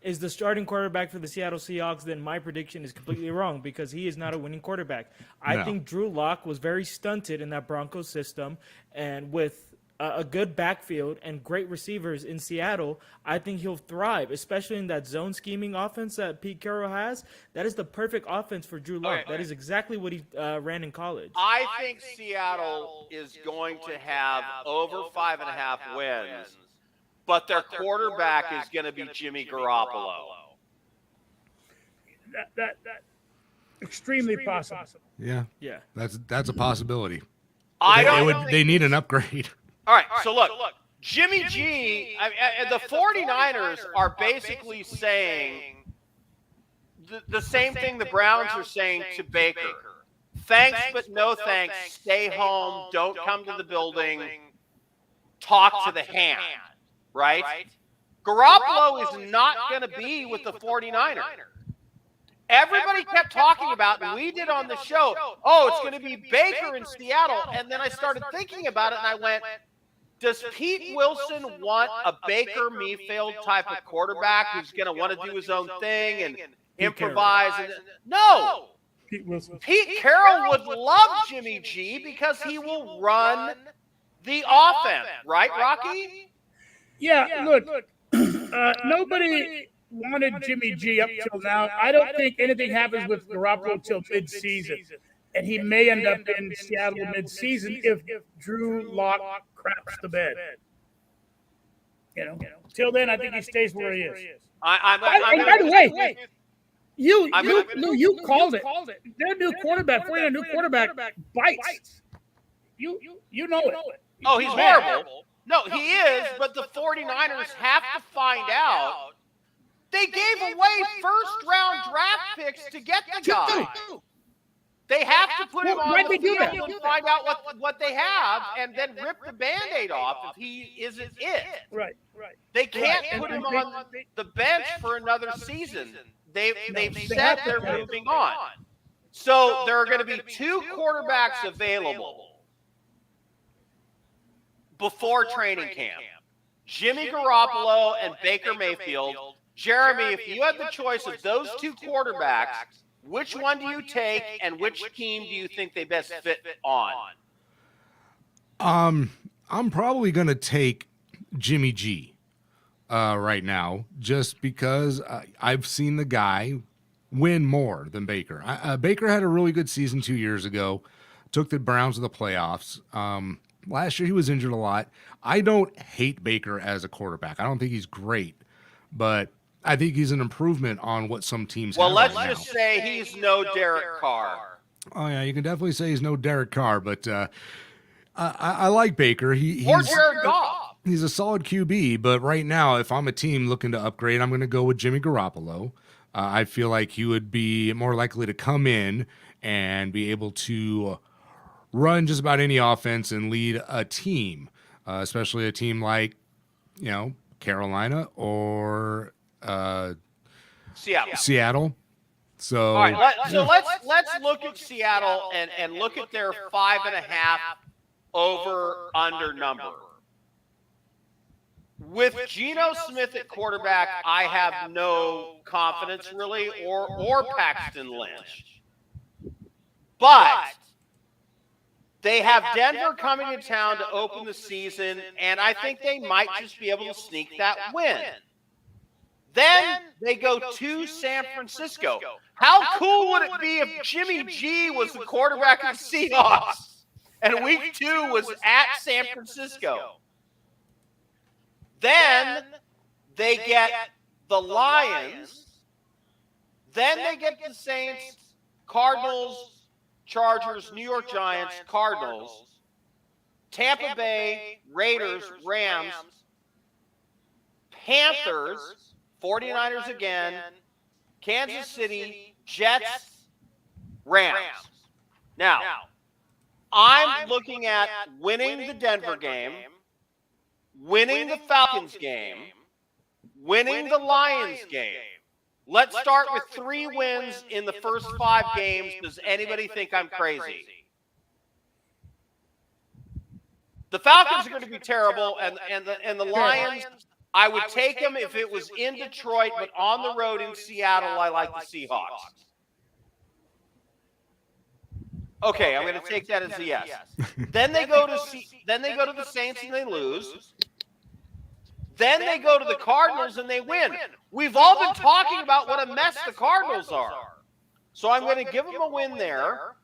is the starting quarterback for the Seattle Seahawks, then my prediction is completely wrong because he is not a winning quarterback. I think Drew Lock was very stunted in that Broncos system, and with a good backfield and great receivers in Seattle, I think he'll thrive, especially in that zone scheming offense that Pete Carroll has. That is the perfect offense for Drew Lock. That is exactly what he ran in college. I think Seattle is going to have over 5.5 wins, but their quarterback is going to be Jimmy Garoppolo. That extremely possible. Yeah, Yeah. that's a possibility. They need an upgrade. All right, so look, Jimmy G, the 49ers are basically saying the same thing the Browns are saying to Baker. Thanks, but no thanks. Stay home. Don't come to the building. Talk to the hand, right? Garoppolo is not going to be with the 49ers. Everybody kept talking about, and we did on the show, it's going to be Baker in Seattle. And then I started thinking about it, and I went, does Pete Wilson want a Baker Mayfield type of quarterback who's going to want to do his own thing and improvise? No. Pete Carroll would love Jimmy G because he will run the offense. Right, Rocky? Yeah, look, nobody wanted Jimmy G up till now. I don't think anything happens with Garoppolo till mid-season. And he may end up in Seattle mid-season if Drew Lock craps the bed. Till then, I think he stays where he is. By the way, you called it. Their new quarterback, for a new quarterback, bites. You know it. Oh, he's horrible. No, he is, but the 49ers have to find out. They gave away first-round draft picks to get the guy. They have to put him Well, on why'd the they do field that? and find out what they have, and then rip the Band-Aid off if he isn't it. Right. They can't And put him they- on the bench for another season. They've they said have to they're play. moving on. So there are going to be 2 quarterbacks available before training camp. Jimmy Garoppolo and Baker Mayfield. Jeremy, if you had the choice of those 2 quarterbacks, which one do you take, and which team do you think they best fit on? I'm probably going to take Jimmy G right now, just because I've seen the guy win more than Baker. Baker had a really good season 2 years ago, took the Browns to the playoffs. Last year he was injured a lot. I don't hate Baker as a quarterback. I don't think he's great, but I think he's an improvement on what some teams Well, have let's right just now. say he's no Derek Carr. Oh yeah, you can definitely say he's no Derek Carr, but I like Baker. Or Jared Goff. He's a solid QB, but right now, if I'm a team looking to upgrade, I'm going to go with Jimmy Garoppolo. I feel like he would be more likely to come in and be able to run just about any offense and lead a team, especially a team like, Carolina or Seattle. So, All right, let's look at Seattle and look at their 5.5 over under number. With Geno Smith at quarterback, I have no confidence really, or Paxton Lynch. But they have Denver coming to town to open the season, and I think they might just be able to sneak that win. Then they go to San Francisco. How cool would it be if Jimmy G was the quarterback of the Seahawks and week 2 was at San Francisco? Then they get the Lions. Then they get the Saints, Cardinals, Chargers, New York Giants, Cardinals, Tampa Bay, Raiders, Rams, Panthers, 49ers again, Kansas City, Jets, Rams. Now, I'm looking at winning the Denver game, winning the Falcons game, winning the Lions game. Let's start with 3 wins in the first 5 games. Does anybody think I'm crazy? The Falcons are going to be terrible, and the Lions, I would take them if it was in Detroit, but on the road in Seattle, I like the Seahawks. Okay, I'm going to take that as a yes. Then they go to the Saints and they lose. Then they go to the Cardinals and they win. We've all been talking about what a mess the Cardinals are. So I'm going to give them a win there.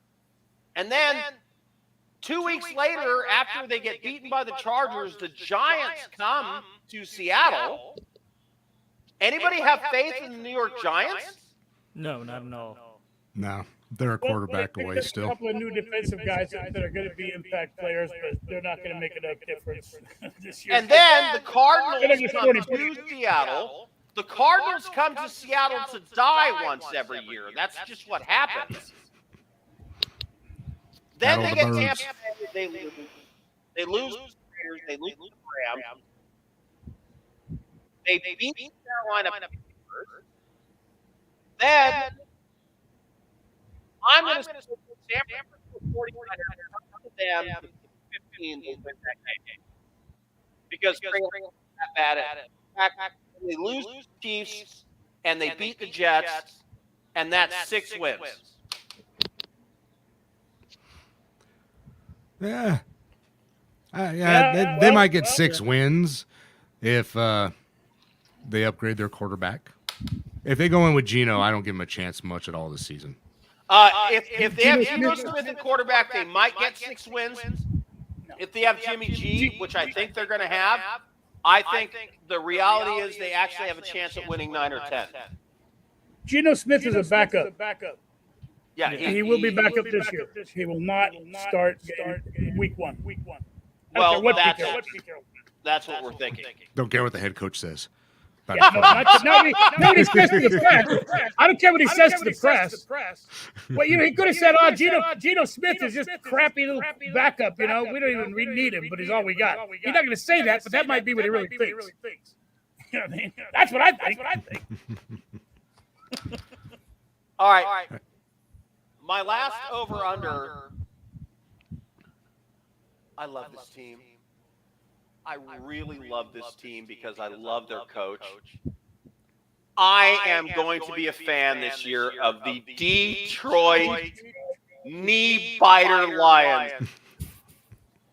And then 2 weeks later, after they get beaten by the Chargers, the Giants come to Seattle. Anybody have faith in the New York Giants? No, not at all. no, they're a quarterback away There's still. A couple of new defensive guys that are going to be impact players, but they're not going to make enough difference this year. And then the Cardinals They're just come 40. to Seattle. The Cardinals come to Seattle to die once every year. That's just what happens. Then Battle they of get the Tampa birds. Bay. They lose to the Raiders. They lose to the Rams. They beat Carolina. Then I'm going to say San Francisco 49ers them 15 they win that game because they're not that bad at it. In fact, they lose to the Chiefs and they beat the Jets, and that's 6 wins. Yeah. They might get 6 wins if they upgrade their quarterback. If they go in with Geno, I don't give them a chance much at all this season. If they have Geno Smith at quarterback, they might get 6 wins. If they have Jimmy G, which I think they're going to have, I think the reality is they actually have a chance at winning 9 or 10. Geno Smith is a backup. Yeah, He will be back up this year. He will not start week one. Well, What that's what we're thinking. Don't care what the head coach says. About Yeah, his no, coaching. nobody says to the press. I don't care what he says to the press. Well, he could have said, "Oh, Geno Smith is just a crappy little backup. We don't even need him, but he's all we got." He's not going to say that, but that might be what he really thinks. You know what I mean? That's what I think. All right. My last over-under. I love this team. I really love this team because I love their coach. I am going to be a fan this year of the Detroit knee biter Lions.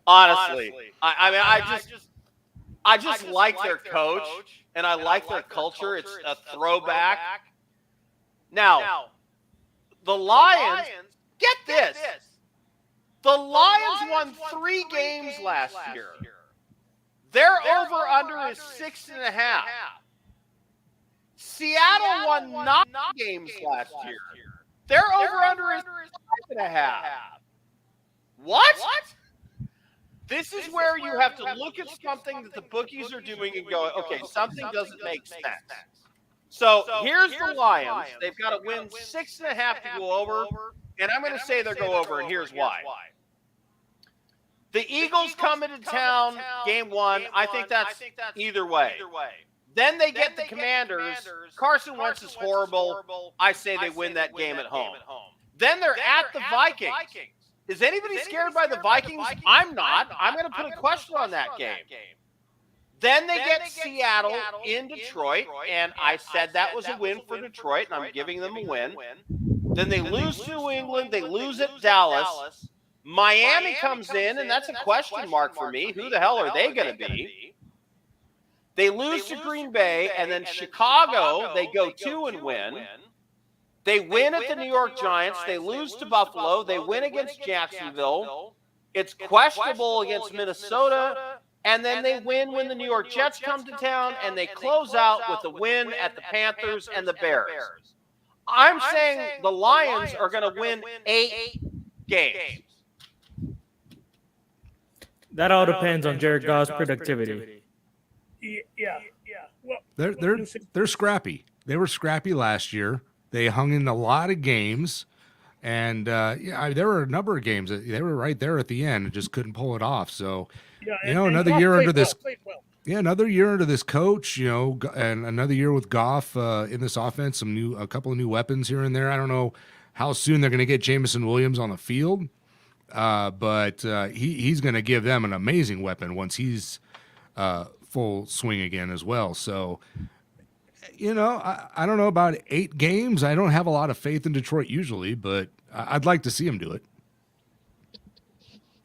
Honestly, I just like their coach and I like their culture. It's a throwback. Now, the Lions, get this. The Lions won 3 games last year. Their over-under is 6.5. Seattle won 9 games last year. Their over-under is 5.5. What? This is where you have to look at something that the bookies are doing and go, okay, something doesn't make sense. So here's the Lions. They've got to win 6.5 to go over, and I'm going to say they'll go over, and here's why. The Eagles come into town, game 1. I think that's either way. Then they get the Commanders. Carson Wentz is horrible. I say they win that game at home. Then they're at the Vikings. Is anybody scared by the Vikings? I'm not. I'm going to put a question on that game. Then they get Seattle in Detroit, and I said that was a win for Detroit, and I'm giving them a win. Then they lose to New England. They lose at Dallas. Miami comes in, and that's a question mark for me. Who the hell are they going to be? They lose to Green Bay, and then Chicago, they go 2 and win. They win at the New York Giants. They lose to Buffalo. They win against Jacksonville. It's questionable against Minnesota. And then they win when the New York Jets come to town, and they close out with a win at the Panthers and the Bears. I'm saying the Lions are going to win 8 games. That all depends on Jared Goff's productivity. Yeah. Well, They're scrappy. They were scrappy last year. They hung in a lot of games, and there were a number of games that they were right there at the end and just couldn't pull it off. So, another year under this. Yeah, another year under this coach, and another year with Goff in this offense. A couple of new weapons here and there. I don't know how soon they're going to get Jameson Williams on the field, but he's going to give them an amazing weapon once he's full swing again as well. So, I don't know about 8 games. I don't have a lot of faith in Detroit usually, but I'd like to see him do it.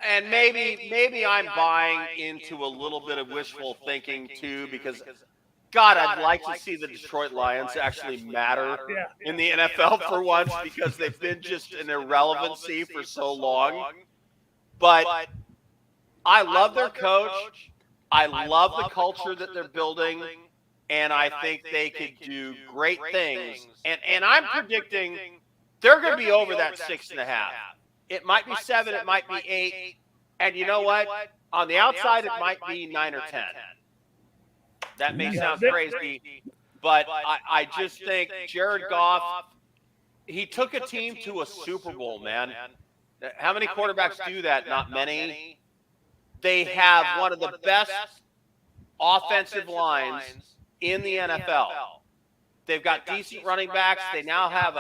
And maybe I'm buying into a little bit of wishful thinking too, because God, I'd like to see the Detroit Lions actually matter in the NFL for once, because they've been just an irrelevancy for so long. But I love their coach. I love the culture that they're building, and I think they could do great things. And I'm predicting they're going to be over that 6.5. It might be 7, it might be 8. And you know what? On the outside, it might be 9 or 10. That may sound crazy, but I just think Jared Goff, he took a team to a Super Bowl, man. How many quarterbacks do that? Not many. They have one of the best offensive lines in the NFL. They've got decent running backs. They now have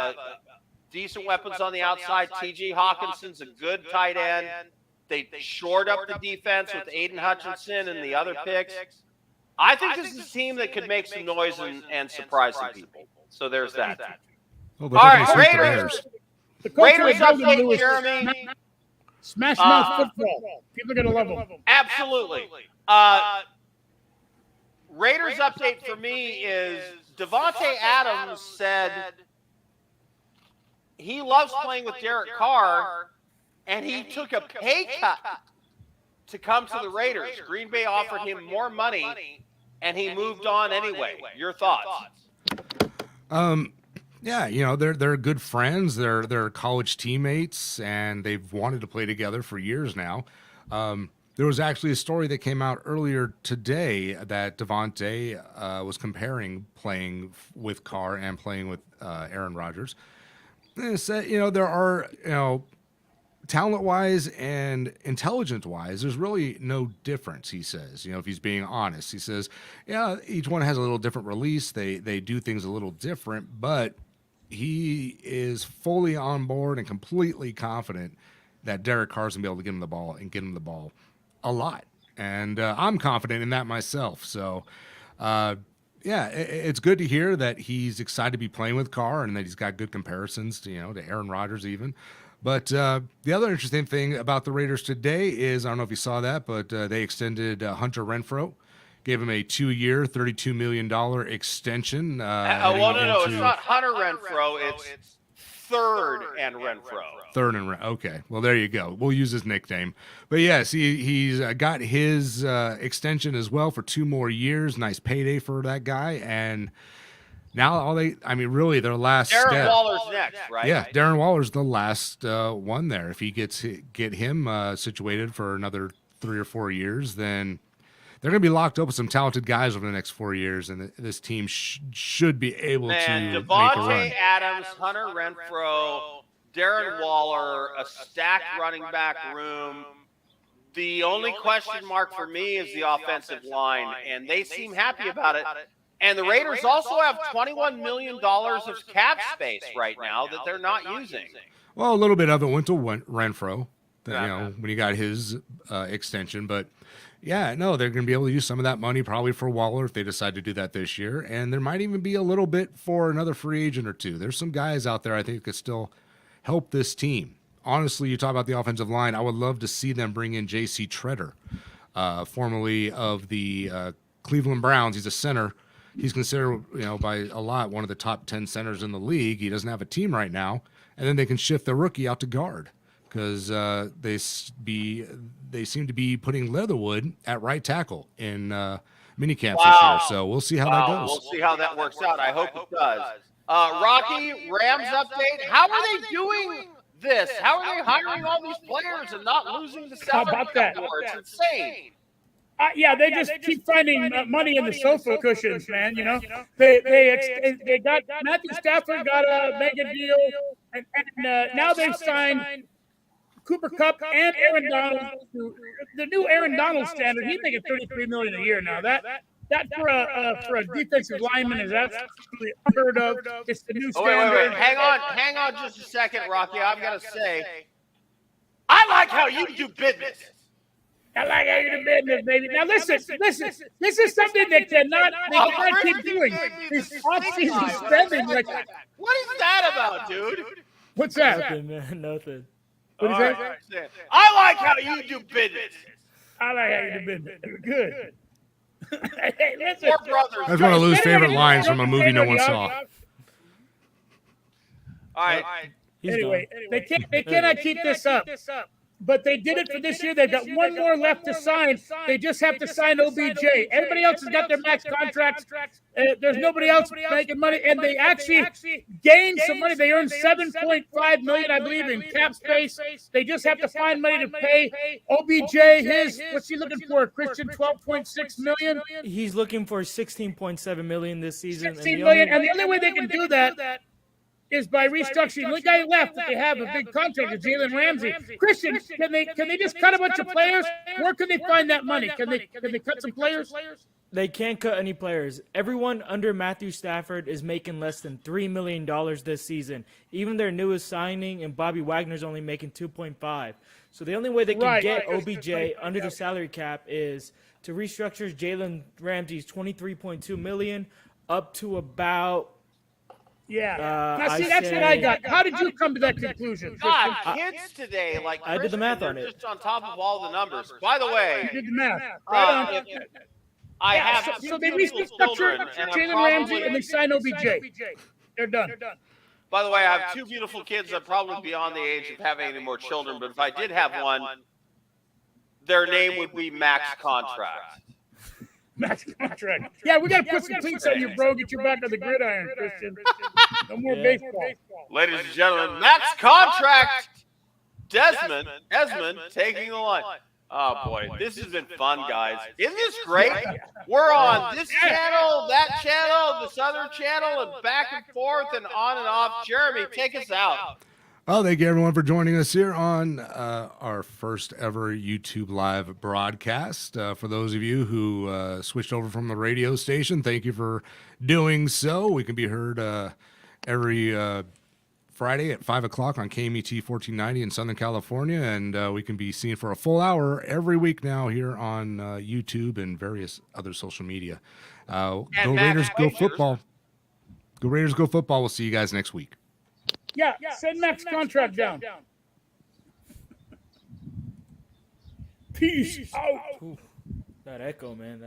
decent weapons on the outside. T.J. Hawkinson's a good tight end. They shored up the defense with Aiden Hutchinson and the other picks. I think this is a team that could make some noise and surprise some people. So there's that. Well, All right, Raiders. Raiders update, Jeremy. Smash mouth football. People are going to love them. Absolutely. Raiders update for me is Devontae Adams said he loves playing with Derek Carr, and he took a pay cut to come to the Raiders. Green Bay offered him more money, and he moved on anyway. Your thoughts? Yeah, they're good friends. They're college teammates, and they've wanted to play together for years now. there was actually a story that came out earlier today that Devontae was comparing playing with Carr and playing with Aaron Rodgers. And it said, there are, talent-wise and intelligence-wise, there's really no difference, he says, if he's being honest. He says, yeah, each one has a little different release. They do things a little different, but he is fully on board and completely confident that Derek Carr's going to be able to get him the ball and get him the ball a lot. And I'm confident in that myself. So, it's good to hear that he's excited to be playing with Carr and that he's got good comparisons to, to Aaron Rodgers even. But the other interesting thing about the Raiders today is, I don't know if you saw that, but they extended Hunter Renfrow, gave him a 2-year, $32 million extension. No, it's not Hunter Renfrow. It's Third and Renfrow. Okay. Well, there you go. We'll use his nickname. But yes, he's got his extension as well for 2 more years. Nice payday for that guy. And now really their last Darren step. Waller's next, right? Yeah, Darren Waller's the last one there. If he get him situated for another 3 or 4 years, then they're going to be locked up with some talented guys over the next 4 years, and this team should be able to make a run. Devontae Adams, Hunter Renfrow, Darren Waller, a stacked running back room. The only question mark for me is the offensive line, and they seem happy about it. And the Raiders also have $21 million of cap space right now that they're not using. Well, a little bit of it went to Renfrow, when he got his extension, but. Yeah, no, they're going to be able to use some of that money probably for Waller if they decide to do that this year. And there might even be a little bit for another free agent or two. There's some guys out there I think could still help this team. Honestly, you talk about the offensive line. I would love to see them bring in J.C. Tretter, formerly of the Cleveland Browns. He's a center. He's considered, by a lot, one of the top 10 centers in the league. He doesn't have a team right now. And then they can shift the rookie out to guard, because they seem to be putting Leatherwood at right tackle in minicamp this year. So we'll see how that goes. We'll see how that works out. I hope it does. Rocky, Rams update. How are they doing this? How are they hiring all these players and not losing the salary cap war? It's insane. They just keep finding money in the sofa cushions, man. They got Matthew Stafford got a mega deal, and now they've signed Cooper Kupp and Aaron Donald. The new Aaron Donald standard, he's making $33 million a year now. That for a defensive lineman is absolutely unheard of. It's the new standard. Wait. Hang on just a second, Rocky. I've got to say, I like how you do business. I like how you do business, baby. Now listen. This is something they cannot keep doing. This off-season spending, what is that about, dude? What's that? Nothing, man. Nothing. What is that? I like how you do business. I like how you do business. Good. Hey, listen. Four brothers. That's one of Lou's favorite lines from a movie no one saw. All right. Anyway, they cannot keep this up. But they did it for this year. They've got one more left to sign. They just have to sign OBJ. Everybody else has got their max contracts. There's nobody else making money, and they actually gained some money. They earned $7.5 million, I believe, in cap space. They just have to find money to pay OBJ his. What's he looking for? Christian, $12.6 million. He's looking for $16.7 million this season. $16 million, and the only way they can do that is by restructuring. The only guy left that they have a big contract is Jalen Ramsey. Christian, can they just cut a bunch of players? Where can they find that money? Can they cut some players? They can't cut any players. Everyone under Matthew Stafford is making less than $3 million this season. Even their newest signing, and Bobby Wagner's only making $2.5. So the only way they can get OBJ under the salary cap is to restructure Jalen Ramsey's $23.2 million up to about. Now, see, that's what I got. How did you come to that conclusion? God, kids today, like I did the math on they're it. just on top of all the numbers. By the way, You did the math. Right on. I have So two they beautiful restructure children, and I'm Jalen Ramsey and they probably. sign OBJ. They're done. By the way, I have two beautiful kids. I'm probably beyond the age of having any more children, but if I did have one, their name would be Max Contract. Max contract. Yeah, we got to put some cleats on you, bro. Get you back on the gridiron, Christian. No more baseball. Ladies and gentlemen, Max Contract. Desmond taking the line. Oh boy, this has been fun, guys. Isn't this great? We're on this channel, that channel, this other channel, and back and forth and on and off. Jeremy, take us out. Well, thank you everyone for joining us here on our first ever YouTube live broadcast. For those of you who switched over from the radio station, thank you for doing so. We can be heard every Friday at 5 o'clock on KMET 1490 in Southern California, and we can be seen for a full hour every week now here on YouTube and various other social media. Go Raiders, go football. Go Raiders, go football. We'll see you guys next week. Yeah, send Max contract down. Peace out. That echo, man.